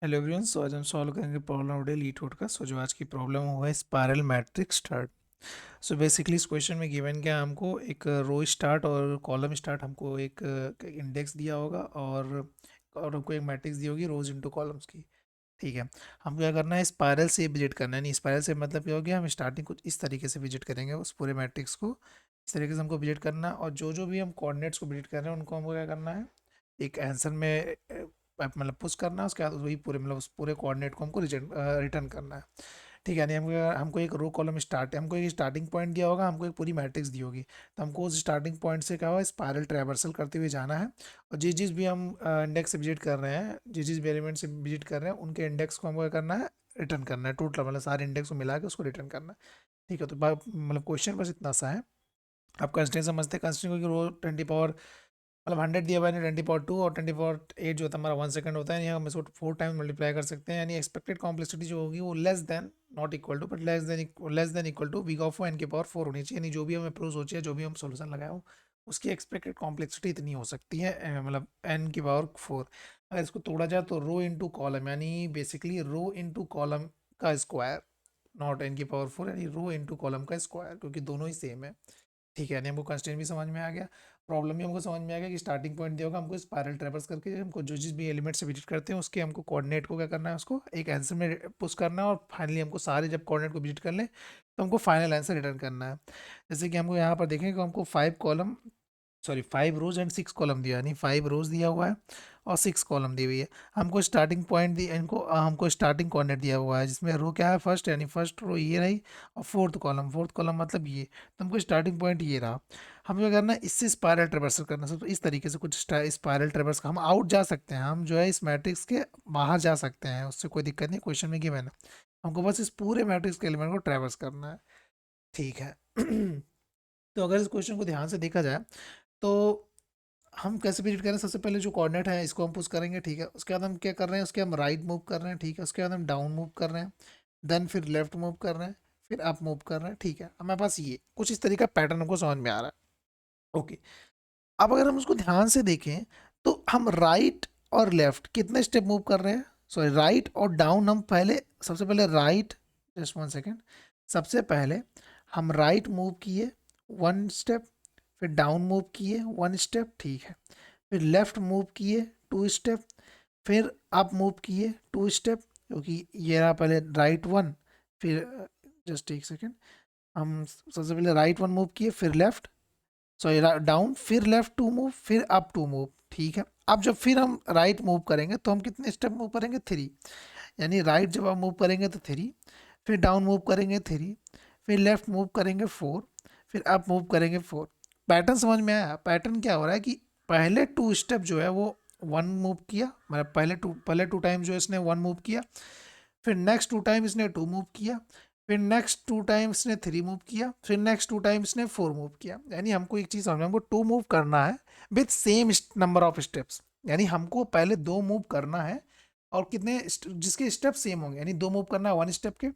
Hello everyone. सो आज हम solve करेंगे प्रॉब्लम ऑफ लीटोड का। सो जो आज की प्रॉब्लम हुआ है spiral matrix start. So basically इस क्वेश्चन में गिवन क्या है, हमको एक रो स्टार्ट और कॉलम स्टार्ट, हमको एक इंडेक्स दिया होगा और हमको एक मैट्रिक्स दी होगी रोज इनटू कॉलम्स की। ठीक है। हमको क्या करना है, स्पाइरल से विजिट करना है। नहीं, स्पाइरल से मतलब क्या हो गया, हम स्टार्टिंग कुछ इस तरीके से विजिट करेंगे उस पूरे मैट्रिक्स को। इस तरीके से हमको विजिट करना है, और जो जो भी हम कोऑर्डिनेट्स को विजिट कर रहे हैं उनको हमको क्या करना है, एक आंसर में मतलब पुश करना है। उसके बाद वही पूरे मतलब उस पूरे कोऑर्डिनेट को हमको रिटर्न करना है। ठीक है। यानी हमको हमको एक रो कॉलम स्टार्ट, हमको एक स्टार्टिंग पॉइंट दिया होगा, हमको एक पूरी मैट्रिक्स दी होगी। तो हमको उस स्टार्टिंग पॉइंट से क्या होगा, स्पाइरल ट्रैवर्सल करते हुए जाना है। और जिस जिस भी हम इंडेक्स से विजिट कर रहे हैं, जिस जिस भी एलिमेंट से विजिट कर रहे हैं, उनके इंडेक्स को हमको क्या करना है, रिटर्न करना है। टोटल मतलब सारे इंडेक्स को मिला के उसको रिटर्न करना है। ठीक है। तो मतलब क्वेश्चन बस इतना सा है। आप कंस्ट्रेंट समझते हैं। कंस्ट्रेंट को रो 20 पावर मतलब 100 दिया हुआ है, 20 पावर 2 और 20 पावर 8 जो होता है हमारा 1 सेकंड होता है। यहाँ हम इसको 4 टाइम मल्टीप्लाई कर सकते हैं। यानी एक्सपेक्टेड कॉम्प्लेक्सिटी जो होगी वो less than, not equal to, but less than equal to V of n⁴ होनी चाहिए। यानी जो भी हमें प्रूव सोचे, जो भी हम सोल्यूशन लगाए हो, उसकी एक्सपेक्टेड कॉम्प्लेक्सिटी इतनी हो सकती है, मतलब n⁴। अगर इसको तोड़ा जाए तो रो इंटू कॉलम, यानी बेसिकली रो इंटू कॉलम का स्क्वायर, नॉट n⁴, यानी रो इंटू कॉलम का स्क्वायर, क्योंकि दोनों ही सेम है। ठीक है। यानी हमको कंस्ट्रेंट भी समझ में आ गया, प्रॉब्लम भी हमको समझ में आ गया कि स्टार्टिंग पॉइंट दिया होगा, हमको स्पाइरल ट्रेवर्स करके हमको जो जिस भी एलिमेंट से विजिट करते हैं उसके हमको कोऑर्डिनेट को क्या करना है, उसको एक आंसर में पुश करना है। और फाइनली हमको सारे जब कोऑर्डिनेट को विजिट कर लें तो हमको फाइनल आंसर रिटर्न करना है। जैसे कि हमको यहाँ पर देखें कि हमको 5 रोज एंड 6 कॉलम दिया, यानी 5 रोज दिया हुआ है और 6 कॉलम दी हुई है। हमको स्टार्टिंग पॉइंट दी इनको हमको स्टार्टिंग कोऑर्डिनेट दिया हुआ है, जिसमें रो क्या है, फर्स्ट, यानी फर्स्ट रो ये रही, और फोर्थ कॉलम मतलब ये। तो हमको स्टार्टिंग पॉइंट ये रहा। हमें क्या करना है, इससे स्पाइरल ट्रेवर्सल करना है। तो इस तरीके से कुछ स्पाइरल ट्रेवर्स हम आउट जा सकते हैं, हम जो है इस मैट्रिक्स के बाहर जा सकते हैं, उससे कोई दिक्कत नहीं। क्वेश्चन में गिवन है, हमको बस इस पूरे मैट्रिक्स के एलिमेंट को ट्रेवर्स करना है। ठीक है। तो अगर इस क्वेश्चन को ध्यान से देखा जाए तो हम कैसे प्रिडिक्ट करें, सबसे पहले जो कोऑर्डिनेट है इसको हम पुश करेंगे। ठीक है। उसके बाद हम क्या कर रहे हैं, उसके हम राइट मूव कर रहे हैं। ठीक है। उसके बाद हम डाउन मूव कर रहे हैं, देन फिर लेफ्ट मूव कर रहे हैं, फिर अप मूव कर रहे हैं। ठीक है। हमारे पास ये कुछ इस तरीका पैटर्न हमको समझ में आ रहा है। ओके। अब अगर हम उसको ध्यान से देखें तो हम राइट और लेफ्ट कितने स्टेप मूव कर रहे हैं, सॉरी राइट और डाउन। हम पहले सबसे पहले राइट, जस्ट 1 सेकेंड, सबसे पहले हम राइट मूव किए 1 स्टेप, फिर डाउन मूव किए 1 स्टेप। ठीक है। फिर लेफ्ट मूव किए 2 स्टेप, फिर अप मूव किए 2 स्टेप, क्योंकि ये रहा पहले राइट वन, फिर जस्ट 1 सेकेंड, हम सबसे पहले राइट वन मूव किए, फिर लेफ्ट, सॉरी डाउन, फिर लेफ्ट 2 मूव, फिर अप 2 मूव। ठीक है। अब जब फिर हम राइट मूव करेंगे तो हम कितने स्टेप मूव करेंगे, 3। यानी राइट जब हम मूव करेंगे तो 3, फिर डाउन मूव करेंगे 3, फिर लेफ्ट मूव करेंगे 4, फिर अप मूव करेंगे 4। पैटर्न समझ में आया। पैटर्न क्या हो रहा है कि पहले 2 स्टेप जो है वो 1 मूव किया, मतलब पहले टू टाइम जो है इसने 1 मूव किया, फिर नेक्स्ट 2 टाइम इसने 2 मूव किया, फिर नेक्स्ट 2 टाइम इसने 3 मूव किया, फिर नेक्स्ट 2 टाइम इसने 4 मूव किया। यानी हमको एक चीज़ समझना, हमको 2 मूव करना है with same number of steps. यानी हमको पहले 2 मूव करना है, और कितने जिसके स्टेप सेम होंगे। यानी 2 मूव करना है 1 स्टेप के,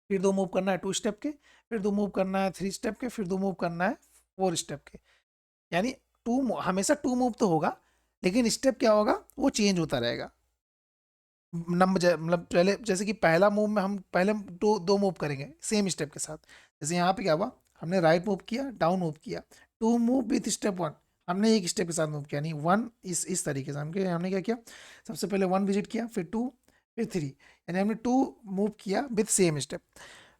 फिर 2 मूव करना है 2 स्टेप के, फिर 2 मूव करना है 3 स्टेप के, फिर 2 मूव करना है 4 स्टेप के। यानी हमेशा 2 मूव तो होगा, लेकिन स्टेप क्या होगा, वो चेंज होता रहेगा। नंबर मतलब पहले जैसे कि पहला मूव में हम पहले दो दो मूव करेंगे सेम स्टेप के साथ। जैसे यहाँ पे क्या हुआ, हमने राइट मूव किया, डाउन मूव किया, 2 मूव विथ स्टेप 1, हमने एक स्टेप के साथ मूव किया, नहीं 1, इस तरीके से हमने क्या किया, सबसे पहले 1 विजिट किया, फिर 2, फिर 3। यानी हमने 2 मूव किया विथ सेम स्टेप।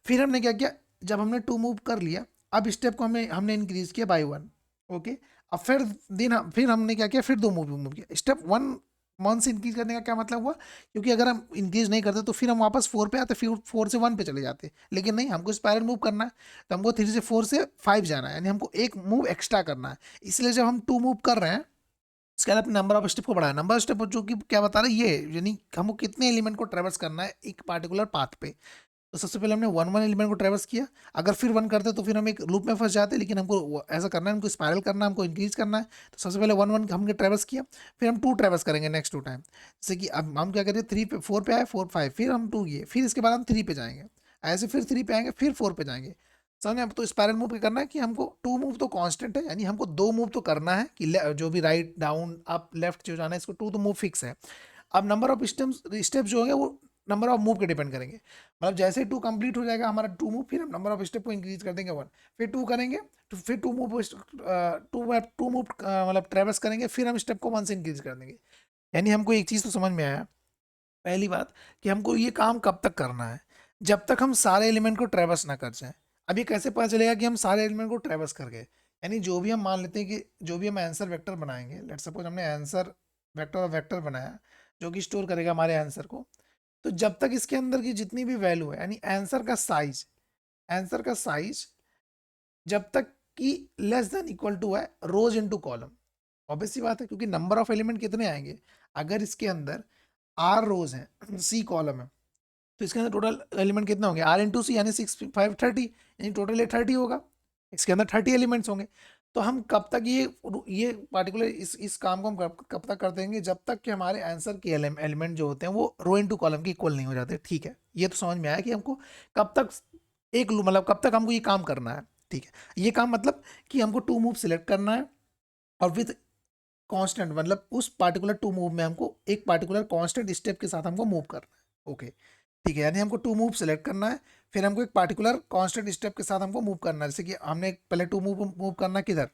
फिर हमने क्या किया, जब हमने 2 मूव कर लिया, अब स्टेप को हमने हमने इंक्रीज किया बाई 1। ओके। अब फिर हमने क्या किया, फिर 2 मूव किया। स्टेप 1 से इंक्रीज करने का क्या मतलब हुआ, क्योंकि अगर हम इंक्रीज नहीं करते तो फिर हम वापस 4 पे आते, फिर 4 से 1 पे चले जाते। लेकिन नहीं, हमको स्पाइरल मूव करना है, तो हमको 3 से 4 से 5 जाना है, यानी हमको एक मूव एक्स्ट्रा करना है। इसलिए जब हम 2 मूव कर रहे हैं, इसके बाद अपने नंबर ऑफ स्टेप को बढ़ाया। नंबर ऑफ स्टेप जो कि क्या बता रहा है ये, यानी हमको कितने एलिमेंट को ट्रेवर्स करना है एक पार्टिकुलर पाथ पे। तो सबसे पहले हमने 1 1 एलिमेंट को ट्रेवर्स किया। अगर फिर 1 करते तो फिर हम एक लूप में फंस जाते, लेकिन हमको ऐसा करना है, हमको स्पाइरल करना है, हमको इंक्रीज करना है। तो सबसे पहले 1 1 हमने ट्रेवर्स किया, फिर हम 2 ट्रेवर्स करेंगे नेक्स्ट 2 टाइम। जैसे कि अब हम क्या करें, 4 पे आए, 4 5, फिर हम 2 किए, फिर इसके बाद हम 3 पे जाएंगे, ऐसे फिर 3 पे आएंगे, फिर 4 पे जाएंगे। समझे। अब तो स्पाइरल मूव क्या करना है कि हमको 2 मूव तो कांस्टेंट है, यानी हमको 2 मूव तो करना है कि जो भी राइट डाउन अप लेफ्ट जो जाना है, इसको 2 तो मूव फिक्स है। अब नंबर ऑफ स्टेप्स जो होंगे वो नंबर ऑफ मूव के डिपेंड करेंगे। मतलब जैसे 2 कंप्लीट हो जाएगा हमारा 2 मूव, फिर हम नंबर ऑफ स्टेप को इंक्रीज कर देंगे 1, फिर 2 करेंगे, तो फिर 2 मूव, 2 मूव मतलब ट्रेवर्स करेंगे, फिर हम स्टेप को 1 से इंक्रीज कर देंगे। यानी हमको एक चीज़ तो समझ में आया, पहली बात कि हमको ये काम कब तक करना है, जब तक हम सारे एलिमेंट को ट्रेवर्स ना कर जाएं। अब ये कैसे पता चलेगा कि हम सारे एलिमेंट को ट्रेवर्स कर गए? यानी जो भी हम मान लेते हैं कि जो भी हम आंसर वेक्टर बनाएंगे, लेट सपोज हमने आंसर वेक्टर और वेक्टर बनाया जो कि स्टोर करेगा हमारे आंसर को, तो जब तक इसके अंदर की जितनी भी वैल्यू है, यानी आंसर का साइज जब तक कि लेस देन इक्वल टू है रोज इनटू कॉलम। ऑब्वियस सी बात है, क्योंकि नंबर ऑफ एलिमेंट कितने आएंगे, अगर इसके अंदर आर रोज हैं सी कॉलम है, तो इसके अंदर टोटल एलिमेंट कितने होंगे, आर इंटू सी, यानी 6 5 30, यानी टोटल 30 होगा। इसके अंदर 30 एलिमेंट्स होंगे। तो हम कब तक ये पार्टिकुलर इस काम को हम कब तक कर देंगे, जब तक कि हमारे आंसर के एलिमेंट जो होते हैं वो रो इनटू कॉलम के इक्वल नहीं हो जाते। ठीक है, ये तो समझ में आया कि हमको कब तक मतलब कब तक हमको ये काम करना है। ठीक है, ये काम मतलब कि हमको 2 मूव सिलेक्ट करना है और विद कांस्टेंट, मतलब उस पार्टिकुलर 2 मूव में हमको एक पार्टिकुलर कांस्टेंट स्टेप के साथ हमको मूव करना है। ओके, ठीक है, यानी हमको 2 मूव सेलेक्ट करना है, फिर हमको एक पार्टिकुलर कांस्टेंट स्टेप के साथ हमको मूव करना है। जैसे कि हमने पहले 2 मूव करना है किधर,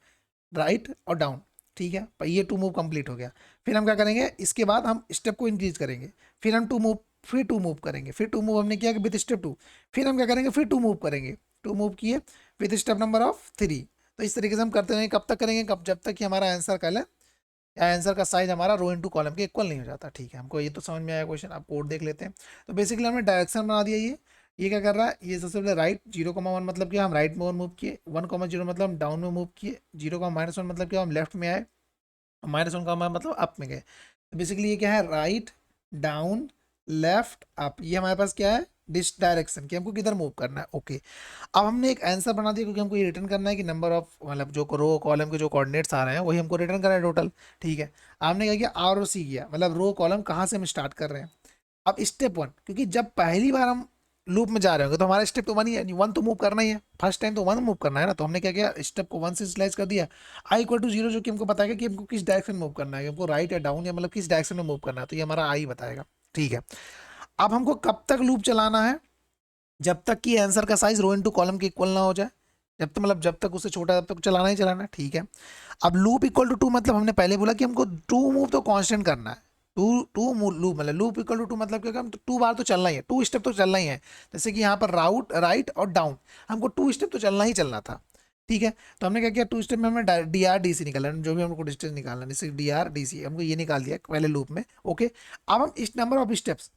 राइट और डाउन। ठीक है, पर ये 2 मूव कंप्लीट हो गया। फिर हम क्या करेंगे, इसके बाद हम स्टेप को इंक्रीज करेंगे, फिर हम 2 मूव करेंगे, फिर 2 मूव हमने किया विद स्टेप 2, फिर हम क्या करेंगे, फिर 2 मूव करेंगे, 2 मूव किए विद स्टेप नंबर ऑफ 3। तो इस तरीके से हम करते रहेंगे, कब तक करेंगे, कब, जब तक कि हमारा आंसर का आंसर का साइज हमारा रो इनटू कॉलम के इक्वल नहीं हो जाता। ठीक है, हमको ये तो समझ में आया क्वेश्चन। अब कोड देख लेते हैं। तो बेसिकली हमने डायरेक्शन बना दिया। ये क्या कर रहा है, ये सबसे पहले राइट 0,1 मतलब क्या, हम राइट में 1 मूव किए, 1,0 मतलब हम डाउन में मूव किए, 0,-1 मतलब क्या, हम लेफ्ट में आए, -1 का मतलब अप में गए। तो बेसिकली ये क्या है, राइट डाउन लेफ्ट अप, ये हमारे पास क्या है, डिस डायरेक्शन कि हमको किधर मूव करना है। ओके, अब हमने एक आंसर बना दिया, क्योंकि हमको ये रिटर्न करना है कि नंबर ऑफ मतलब जो रो कॉलम के जो कोऑर्डिनेट्स आ रहे हैं वही हमको रिटर्न करना है टोटल। ठीक है, आपने क्या किया, आर और सी किया, मतलब रो कॉलम कहाँ से हम स्टार्ट कर रहे हैं। अब स्टेप 1, क्योंकि जब पहली बार हम लूप में जा रहे होंगे तो हमारा स्टेप तो 1 ही है, 1 तो मूव करना ही है, फर्स्ट टाइम तो 1 मूव करना है ना। तो हमने क्या किया, स्टेप को 1 से स्लाइस कर दिया, आई इक्वल टू 0, जो कि हमको बताएगा कि हमको किस डायरेक्शन में मूव करना है, हमको राइट या डाउन या मतलब किस डायरेक्शन में मूव करना है, तो ये हमारा आई बताएगा। ठीक है, अब हमको कब तक लूप चलाना है, जब तक कि आंसर का साइज रो इनटू कॉलम के इक्वल ना हो जाए, जब तक मतलब जब तक उससे छोटा है तब तक चलाना ही चलाना है। ठीक है, अब लूप इक्वल टू 2 मतलब हमने पहले बोला कि हमको 2 मूव तो कांस्टेंट करना है। टू लूप मतलब लूप इक्वल टू 2 मतलब क्या, हम 2 बार तो चलना ही है, 2 स्टेप तो चलना ही है। जैसे कि यहाँ पर राइट और डाउन, हमको 2 स्टेप तो चलना ही चलना था। ठीक है, तो हमने क्या किया, 2 स्टेप में हमने डी आर डी सी निकाला, जो भी हमको डिस्टेंस निकालना है, जैसे डी आर डी सी हमको ये निकाल दिया पहले लूप में। ओके, अब हम इस नंबर ऑफ स्टेप्स,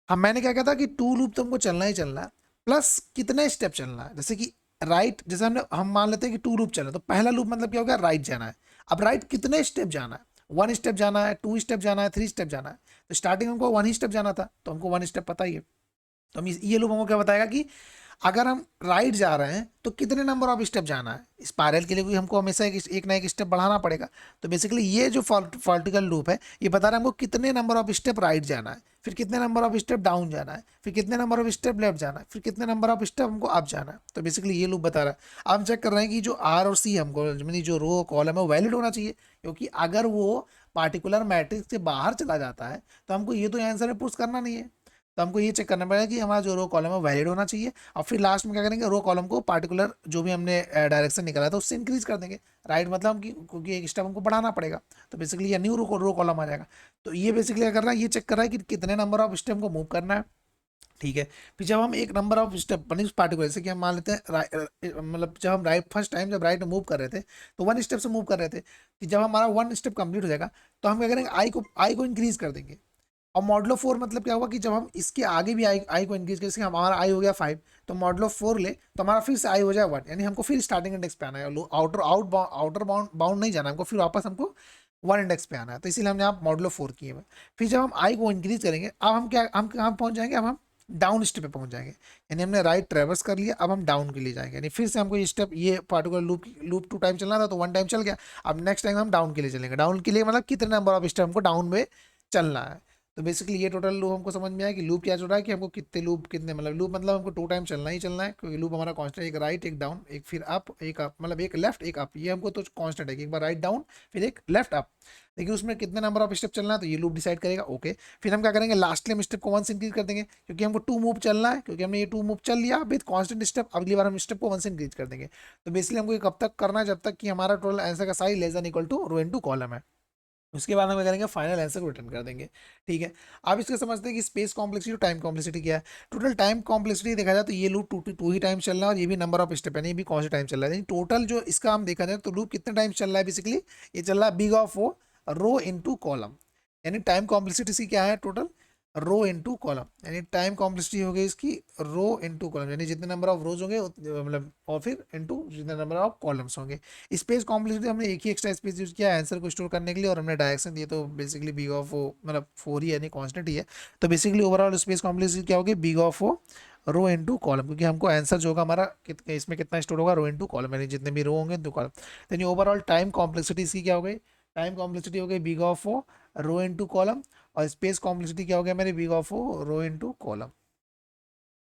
हम मैंने क्या कहा था कि 2 लूप तो हमको चलना ही चलना है, प्लस कितने स्टेप चलना है। जैसे कि राइट, जैसे हम मान लेते हैं कि 2 लूप चलना है, तो पहला लूप मतलब क्या हो गया, राइट जाना है। अब राइट कितने स्टेप जाना है, 1 स्टेप जाना है, 2 स्टेप जाना है, 3 स्टेप जाना है। तो स्टार्टिंग हमको 1 ही स्टेप जाना था, तो हमको 1 स्टेप पता ही है। तो हम ये लूप हमको क्या बताएगा कि अगर हम राइट जा रहे हैं तो कितने नंबर ऑफ स्टेप जाना है स्पायरल के लिए, क्योंकि हमको हमेशा एक ना एक स्टेप बढ़ाना पड़ेगा। तो बेसिकली ये जो वर्टिकल लूप है ये बता रहा है हमको कितने नंबर ऑफ स्टेप राइट जाना है, फिर कितने नंबर ऑफ स्टेप डाउन जाना है, फिर कितने नंबर ऑफ स्टेप लेफ्ट जाना है, फिर कितने नंबर ऑफ स्टेप हमको अप जाना है। तो बेसिकली ये लूप बता रहा है। अब हम चेक कर रहे हैं कि जो आर और सी हमको यानी जो रो कॉलम है वो वैलिड होना चाहिए, क्योंकि अगर वो पार्टिकुलर मैट्रिक्स से बाहर चला जाता है तो हमको ये तो आंसर में पुश करना नहीं है। तो हमको ये चेक करना पड़ेगा कि हमारा जो रो कॉलम है वैलिड होना चाहिए, और फिर लास्ट में क्या करेंगे, रो कॉलम को पार्टिकुलर जो भी हमने डायरेक्शन निकाला था उससे इंक्रीज कर देंगे। राइट मतलब क्योंकि एक स्टेप हमको बढ़ाना पड़ेगा, तो बेसिकली ये न्यू रो कॉलम आ जाएगा। तो ये बेसिकली क्या कर रहा है, ये चेक कर रहा है कि कितने नंबर ऑफ स्टेप को मूव करना है। ठीक है, फिर जब हम एक नंबर ऑफ स्टेप बनी उस पार्टिकुलर, जैसे कि हम मान लेते हैं मतलब जब हम राइट फर्स्ट टाइम जब राइट मूव कर रहे थे तो 1 स्टेप से मूव कर रहे थे, कि जब हमारा 1 स्टेप कंप्लीट हो जाएगा तो हम क्या करेंगे, आई को इंक्रीज कर देंगे। और मॉडलो 4 मतलब क्या हुआ कि जब हम इसके आगे भी आई को इंक्रीज करें, हमारा आई हो गया 5, तो मॉडलो 4 ले तो हमारा फिर से आई हो जाए 1, यानी हमको फिर स्टार्टिंग इंडेक्स पे आना है, आउटर बाउंड नहीं जाना, हमको फिर वापस हमको 1 इंडेक्स पे आना है। तो इसीलिए हमने आप मॉडलो 4 किए हुए। फिर जब हम आई को इंक्रीज करेंगे, अब हम क्या, हम कहाँ पहुँच जाएंगे, अब हम डाउन स्टेप पे पहुंच जाएंगे, यानी हमने राइट ट्रेवर्स कर लिया, अब हम डाउन के लिए जाएंगे, यानी फिर से हमको ये स्टेप, ये पार्टिकुलर लूप 2 टाइम चलना था तो 1 टाइम चल गया। अब नेक्स्ट टाइम हम डाउन के लिए चलेंगे, डाउन के लिए मतलब कितने नंबर ऑफ स्टेप हमको डाउन में चलना है। तो बेसिकली ये टोटल लूप हमको समझ में आया कि लूप क्या चल रहा है, कि हमको कितने लूप कितने, मतलब लूप मतलब हमको 2 टाइम चलना ही चलना है, क्योंकि लूप हमारा कांस्टेंट, एक राइट एक डाउन एक फिर अप एक अप, मतलब एक लेफ्ट एक अप, ये हमको तो कांस्टेंट है कि एक बार राइट डाउन फिर एक लेफ्ट अप। लेकिन उसमें कितने नंबर ऑफ स्टेप चलना है तो ये लूप डिसाइड करेगा। ओके, फिर हम क्या करेंगे, लास्ट में स्टेप को 1 से इंक्रीज कर देंगे, क्योंकि हमको 2 मूव चलना है, क्योंकि हमने ये 2 मूव चल लिया विद कांस्टेंट स्टेप, अगली बार हम स्टेप को 1 से इंक्रीज कर देंगे। तो बेसिकली हमको ये कब तक करना है, जब तक कि हमारा टोटल आंसर का size less than equal to row into column है। उसके बाद हम क्या करेंगे, फाइनल आंसर को रिटर्न कर देंगे। ठीक है, अब इसको समझते हैं कि स्पेस कॉम्प्लेक्सिटी और टाइम कॉम्प्लेक्सिटी क्या है। टोटल टाइम कॉम्प्लेक्सिटी देखा जाए तो ये लूप टू ही टाइम चल रहा है, और ये भी नंबर ऑफ स्टेप है, ये भी कौन सा टाइम चल रहा है, टोटल जो इसका हम देखा जाए तो लूप कितने टाइम चल रहा है, बेसिकली ये चल रहा है big of O row into column. यानी टाइम कॉम्प्लेक्सिटी इसकी क्या है, टोटल रो इंटू कॉलम, यानी टाइम कॉम्प्लेक्सिटी हो गई इसकी रो इंटू कॉलम, यानी जितने नंबर ऑफ रोज होंगे मतलब, और फिर इंटू जितने नंबर ऑफ कॉलम्स होंगे। स्पेस कॉम्प्लेक्सिटी हमने एक ही एक्स्ट्रा स्पेस यूज किया आंसर को स्टोर करने के लिए, और हमने डायरेक्शन दिए तो बेसिकली बिग ऑफ ओ मतलब 4 ही, यानी कांस्टेंट ही है। तो बेसिकली ओवरऑल स्पेस कॉम्प्लेक्सिटी क्या होगी, big of O row into column, क्योंकि हमको आंसर जो होगा हमारा इसमें कितना स्टोर होगा, रो इंटू कॉलम, यानी जितने भी रो होंगे तो कॉलम। यानी ओवरऑल टाइम कॉम्प्लेक्सिटी इसकी क्या हो गई, टाइम कॉम्प्लेक्सिटी हो गई big of O row into column, और स्पेस कॉम्प्लेक्सिटी क्या हो गया मेरे, big of O row into column.